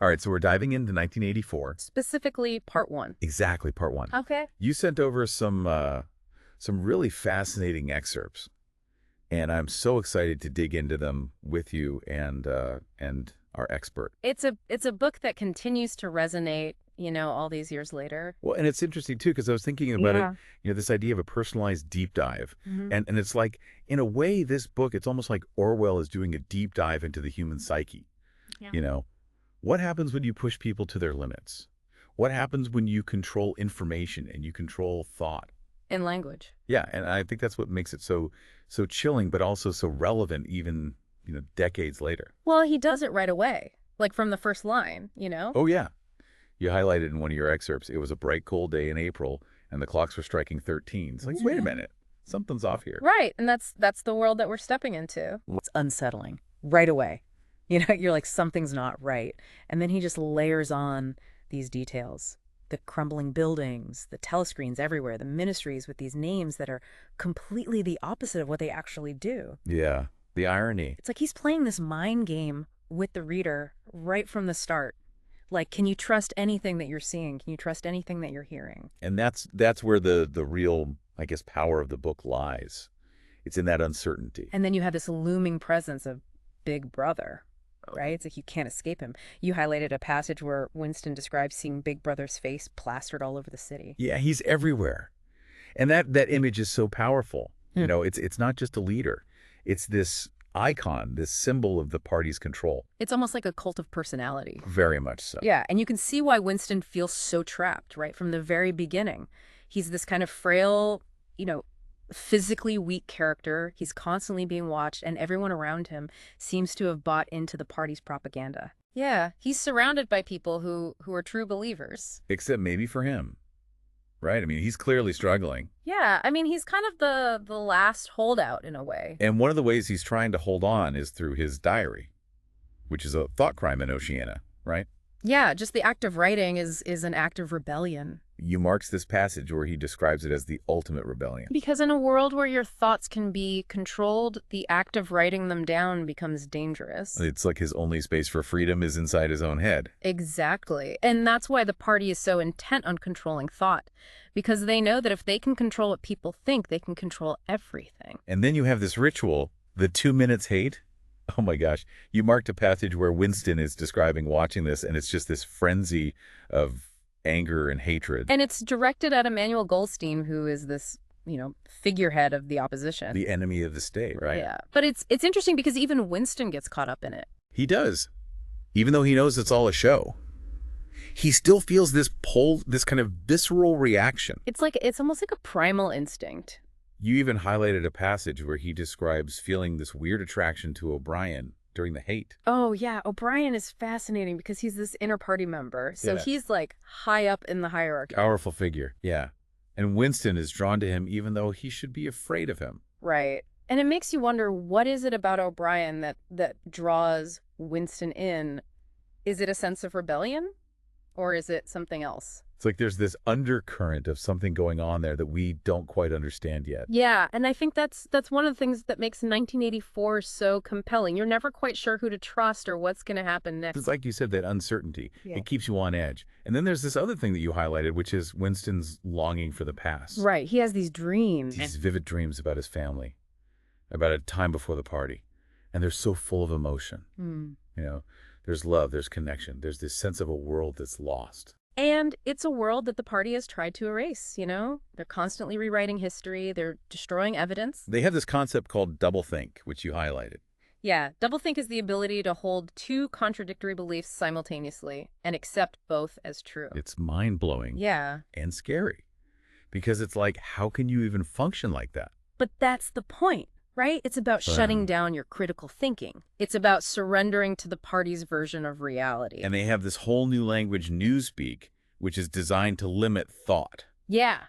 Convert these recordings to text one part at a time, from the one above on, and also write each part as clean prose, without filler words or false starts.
All right, so we're diving into 1984. Specifically, part one. Exactly, part one. Okay. You sent over some really fascinating excerpts, and I'm so excited to dig into them with you and our expert. It's a book that continues to resonate, all these years later. Well, and it's interesting too because I was thinking about it, Yeah. this idea of a personalized deep dive, Hmm. and it's like in a way this book it's almost like Orwell is doing a deep dive into the human psyche. Yeah. You know, what happens when you push people to their limits? What happens when you control information and you control thought? In language. Yeah, and I think that's what makes it so chilling, but also so relevant even, decades later. Well, he does it right away, like from the first line. Oh yeah. You highlighted in one of your excerpts, it was a bright cold day in April and the clocks were striking 13. It's like, wait a minute. Something's off here. Right, and that's the world that we're stepping into. It's unsettling right away. You're like, something's not right. And then he just layers on these details. The crumbling buildings, the telescreens everywhere, the ministries with these names that are completely the opposite of what they actually do. Yeah, the irony. It's like he's playing this mind game with the reader right from the start. Like, can you trust anything that you're seeing? Can you trust anything that you're hearing? And that's where the real, I guess, power of the book lies. It's in that uncertainty. And then you have this looming presence of Big Brother, right? It's like you can't escape him. You highlighted a passage where Winston describes seeing Big Brother's face plastered all over the city. Yeah, he's everywhere. And that image is so powerful. It's not just a leader. It's this icon, this symbol of the party's control. It's almost like a cult of personality. Very much so. Yeah, and you can see why Winston feels so trapped, right, from the very beginning. He's this kind of frail, physically weak character. He's constantly being watched, and everyone around him seems to have bought into the party's propaganda. Yeah, he's surrounded by people who are true believers. Except maybe for him, right? I mean, he's clearly struggling. Yeah, I mean, he's kind of the last holdout in a way. And one of the ways he's trying to hold on is through his diary, which is a thought crime in Oceania, right? Yeah, just the act of writing is an act of rebellion. You marks this passage where he describes it as the ultimate rebellion. Because in a world where your thoughts can be controlled, the act of writing them down becomes dangerous. It's like his only space for freedom is inside his own head. Exactly. And that's why the party is so intent on controlling thought. Because they know that if they can control what people think, they can control everything. And then you have this ritual, the 2 minutes hate. Oh my gosh. You marked a passage where Winston is describing watching this, and it's just this frenzy of anger and hatred. And it's directed at Emmanuel Goldstein, who is this, figurehead of the opposition. The enemy of the state, right? Yeah. But it's interesting because even Winston gets caught up in it. He does. Even though he knows it's all a show. He still feels this pull, this kind of visceral reaction. It's almost like a primal instinct. You even highlighted a passage where he describes feeling this weird attraction to O'Brien during the hate. Oh, yeah. O'Brien is fascinating because he's this inner party member. So Yeah. he's like high up in the hierarchy. Powerful figure, yeah. And Winston is drawn to him even though he should be afraid of him. Right. And it makes you wonder, what is it about O'Brien that draws Winston in? Is it a sense of rebellion? Or is it something else? It's like there's this undercurrent of something going on there that we don't quite understand yet. Yeah, and I think that's one of the things that makes 1984 so compelling. You're never quite sure who to trust or what's going to happen next. It's like you said, that uncertainty. Yeah. It keeps you on edge. And then there's this other thing that you highlighted, which is Winston's longing for the past. Right, he has these dreams. These vivid dreams about his family, about a time before the party. And they're so full of emotion. There's love, there's connection, there's this sense of a world that's lost. And it's a world that the party has tried to erase, They're constantly rewriting history. They're destroying evidence. They have this concept called doublethink, which you highlighted. Yeah, doublethink is the ability to hold two contradictory beliefs simultaneously and accept both as true. It's mind-blowing. Yeah. And scary. Because it's like, how can you even function like that? But that's the point, right? It's about shutting down your critical thinking. It's about surrendering to the party's version of reality. And they have this whole new language, newspeak, which is designed to limit thought. Yeah.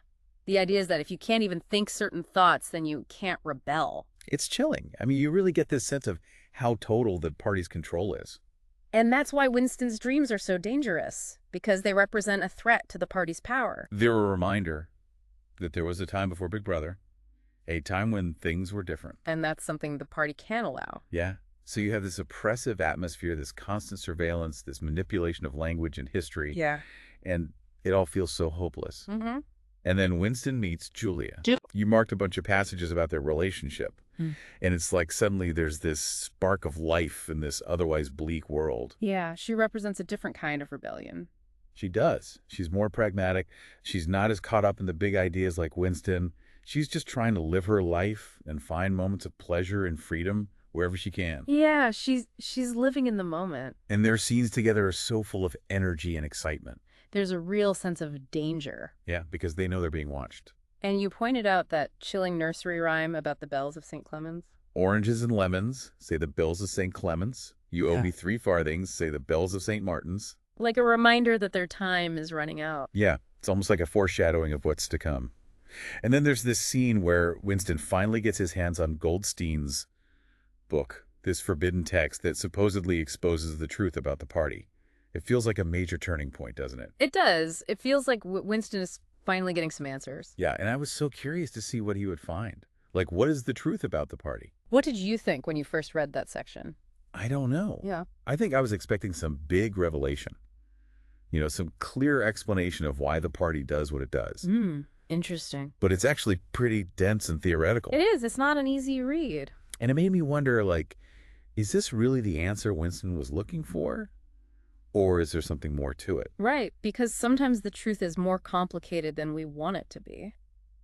The idea is that if you can't even think certain thoughts, then you can't rebel. It's chilling. I mean, you really get this sense of how total the party's control is. And that's why Winston's dreams are so dangerous, because they represent a threat to the party's power. They're a reminder that there was a time before Big Brother, a time when things were different. And that's something the party can't allow. Yeah. So you have this oppressive atmosphere, this constant surveillance, this manipulation of language and history, Yeah. and it all feels so hopeless. Mm-hmm. And then Winston meets Julia. You marked a bunch of passages about their relationship, and it's like suddenly there's this spark of life in this otherwise bleak world. Yeah, she represents a different kind of rebellion. She does. She's more pragmatic. She's not as caught up in the big ideas like Winston. She's just trying to live her life and find moments of pleasure and freedom wherever she can. Yeah, she's living in the moment. And their scenes together are so full of energy and excitement. There's a real sense of danger. Yeah, because they know they're being watched. And you pointed out that chilling nursery rhyme about the bells of St. Clements. Oranges and lemons, say the bells of St. Clements. You owe me 3 farthings, say the bells of St. Martin's. Like a reminder that their time is running out. Yeah, it's almost like a foreshadowing of what's to come. And then there's this scene where Winston finally gets his hands on Goldstein's book, this forbidden text that supposedly exposes the truth about the party. It feels like a major turning point, doesn't it? It does. It feels like Winston is finally getting some answers. Yeah, and I was so curious to see what he would find. Like, what is the truth about the party? What did you think when you first read that section? I don't know. Yeah. I think I was expecting some big revelation. You know, some clear explanation of why the party does what it does. Interesting. But it's actually pretty dense and theoretical. It is. It's not an easy read. And it made me wonder, like, is this really the answer Winston was looking for? Or is there something more to it? Right, because sometimes the truth is more complicated than we want it to be.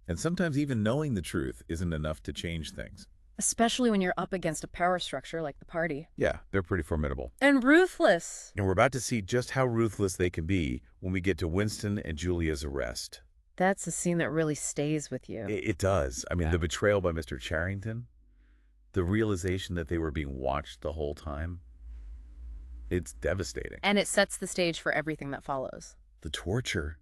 And sometimes even knowing the truth isn't enough to change things. Especially when you're up against a power structure like the party. Yeah, they're pretty formidable. And ruthless. And we're about to see just how ruthless they can be when we get to Winston and Julia's arrest. That's a scene that really stays with you. It does. I mean, the betrayal by Mr. Charrington, the realization that they were being watched the whole time, it's devastating. And it sets the stage for everything that follows. The torture,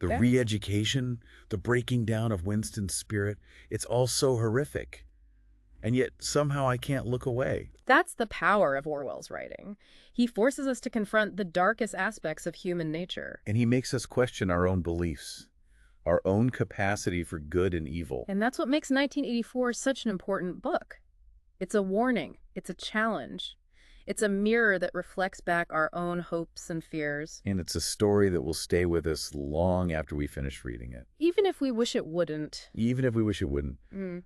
the re-education, the breaking down of Winston's spirit, it's all so horrific. And yet somehow I can't look away. That's the power of Orwell's writing. He forces us to confront the darkest aspects of human nature. And he makes us question our own beliefs, our own capacity for good and evil. And that's what makes 1984 such an important book. It's a warning. It's a challenge. It's a mirror that reflects back our own hopes and fears. And it's a story that will stay with us long after we finish reading it. Even if we wish it wouldn't. Even if we wish it wouldn't.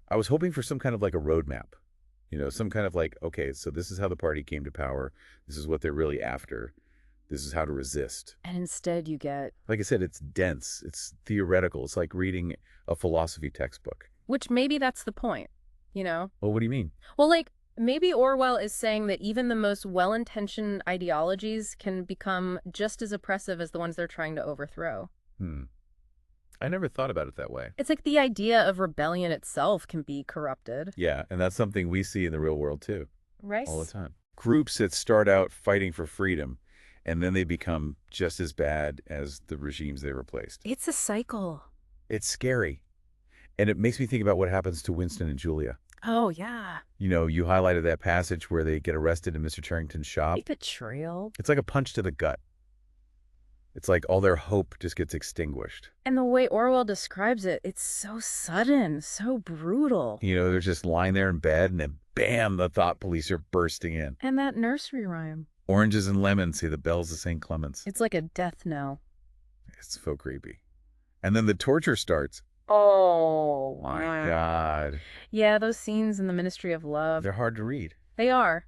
I was hoping for some kind of like a roadmap. You know, some kind of like, okay, so this is how the party came to power. This is what they're really after. This is how to resist. And instead you get... Like I said, it's dense. It's theoretical. It's like reading a philosophy textbook. Which maybe that's the point, you know? Well, what do you mean? Well, like, maybe Orwell is saying that even the most well-intentioned ideologies can become just as oppressive as the ones they're trying to overthrow. I never thought about it that way. It's like the idea of rebellion itself can be corrupted. Yeah, and that's something we see in the real world too. Right. All the time. Groups that start out fighting for freedom, and then they become just as bad as the regimes they replaced. It's a cycle. It's scary. And it makes me think about what happens to Winston and Julia. Oh, yeah. You know, you highlighted that passage where they get arrested in Mr. Charrington's shop. Betrayal. It's like a punch to the gut. It's like all their hope just gets extinguished. And the way Orwell describes it, it's so sudden, so brutal. You know, they're just lying there in bed, and then bam, the thought police are bursting in. And that nursery rhyme. Oranges and lemons, say the bells of St. Clements. It's like a death knell. It's so creepy. And then the torture starts. Oh, My God. Yeah, those scenes in the Ministry of Love. They're hard to read. They are.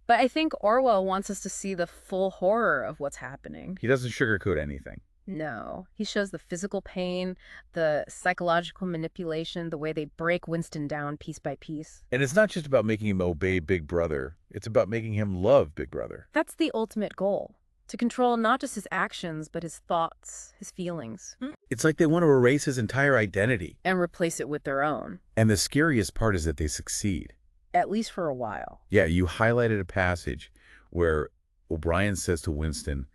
But I think Orwell wants us to see the full horror of what's happening. He doesn't sugarcoat anything. No. He shows the physical pain, the psychological manipulation, the way they break Winston down piece by piece. And it's not just about making him obey Big Brother. It's about making him love Big Brother. That's the ultimate goal. To control not just his actions, but his thoughts, his feelings. It's like they want to erase his entire identity. And replace it with their own. And the scariest part is that they succeed. At least for a while. Yeah, you highlighted a passage where O'Brien says to Winston,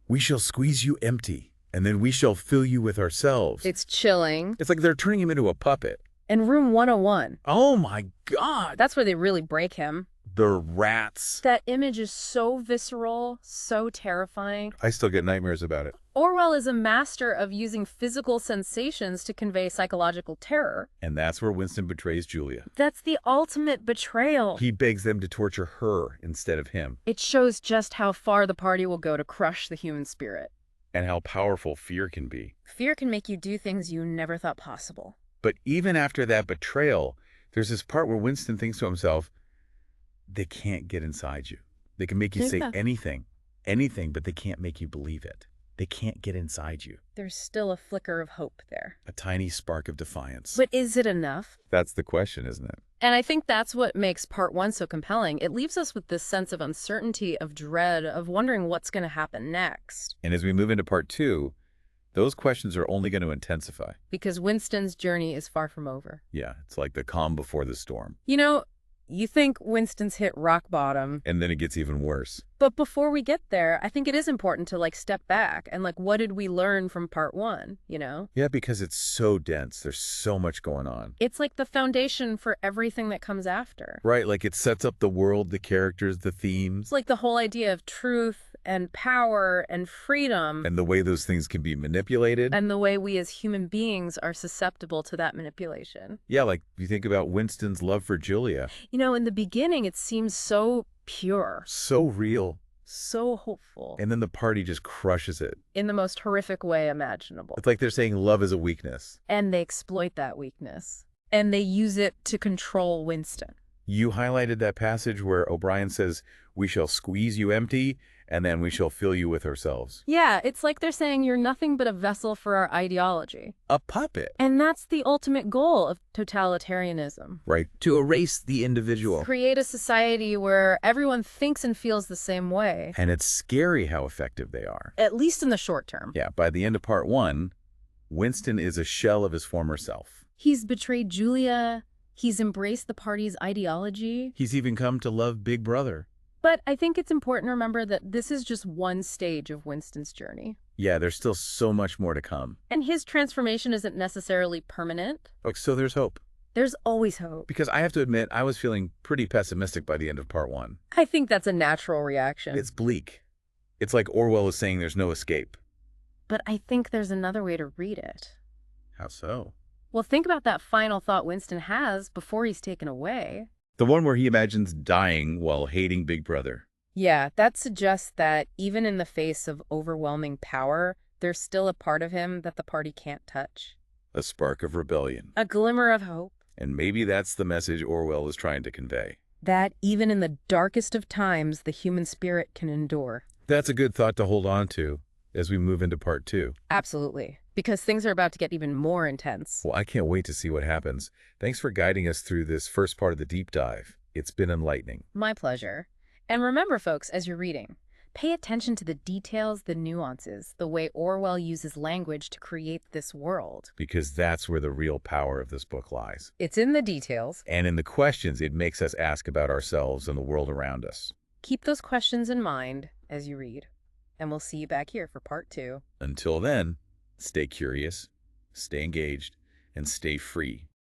"We shall squeeze you empty, and then we shall fill you with ourselves." It's chilling. It's like they're turning him into a puppet. And Room 101. Oh my God. That's where they really break him. The rats. That image is so visceral, so terrifying. I still get nightmares about it. Orwell is a master of using physical sensations to convey psychological terror. And that's where Winston betrays Julia. That's the ultimate betrayal. He begs them to torture her instead of him. It shows just how far the party will go to crush the human spirit. And how powerful fear can be. Fear can make you do things you never thought possible. But even after that betrayal, there's this part where Winston thinks to himself, they can't get inside you. They can make you say anything, but they can't make you believe it. They can't get inside you. There's still a flicker of hope there. A tiny spark of defiance. But is it enough? That's the question, isn't it? And I think that's what makes part one so compelling. It leaves us with this sense of uncertainty, of dread, of wondering what's going to happen next. And as we move into part two, those questions are only going to intensify. Because Winston's journey is far from over. Yeah, it's like the calm before the storm. You know, you think Winston's hit rock bottom. And then it gets even worse. But before we get there, I think it is important to step back and what did we learn from part one, you know? Yeah, because it's so dense. There's so much going on. It's like the foundation for everything that comes after. Right, like it sets up the world, the characters, the themes. It's like the whole idea of truth and power and freedom. And the way those things can be manipulated. And the way we as human beings are susceptible to that manipulation. Yeah, like you think about Winston's love for Julia. You know, in the beginning, it seems so pure. So real. So hopeful. And then the party just crushes it. In the most horrific way imaginable. It's like they're saying love is a weakness. And they exploit that weakness. And they use it to control Winston. You highlighted that passage where O'Brien says, we shall squeeze you empty, and then we shall fill you with ourselves. Yeah, it's like they're saying you're nothing but a vessel for our ideology. A puppet. And that's the ultimate goal of totalitarianism. Right, to erase the individual. Create a society where everyone thinks and feels the same way. And it's scary how effective they are. At least in the short term. Yeah, by the end of part one, Winston is a shell of his former self. He's betrayed Julia. He's embraced the party's ideology. He's even come to love Big Brother. But I think it's important to remember that this is just one stage of Winston's journey. Yeah, there's still so much more to come. And his transformation isn't necessarily permanent. Oh, so there's hope. There's always hope. Because I have to admit, I was feeling pretty pessimistic by the end of part one. I think that's a natural reaction. It's bleak. It's like Orwell is saying there's no escape. But I think there's another way to read it. How so? Well, think about that final thought Winston has before he's taken away. The one where he imagines dying while hating Big Brother. Yeah, that suggests that even in the face of overwhelming power, there's still a part of him that the party can't touch. A spark of rebellion. A glimmer of hope. And maybe that's the message Orwell is trying to convey. That even in the darkest of times, the human spirit can endure. That's a good thought to hold on to as we move into part two. Absolutely. Because things are about to get even more intense. Well, I can't wait to see what happens. Thanks for guiding us through this first part of the deep dive. It's been enlightening. My pleasure. And remember, folks, as you're reading, pay attention to the details, the nuances, the way Orwell uses language to create this world. Because that's where the real power of this book lies. It's in the details. And in the questions it makes us ask about ourselves and the world around us. Keep those questions in mind as you read. And we'll see you back here for part two. Until then, stay curious, stay engaged, and stay free.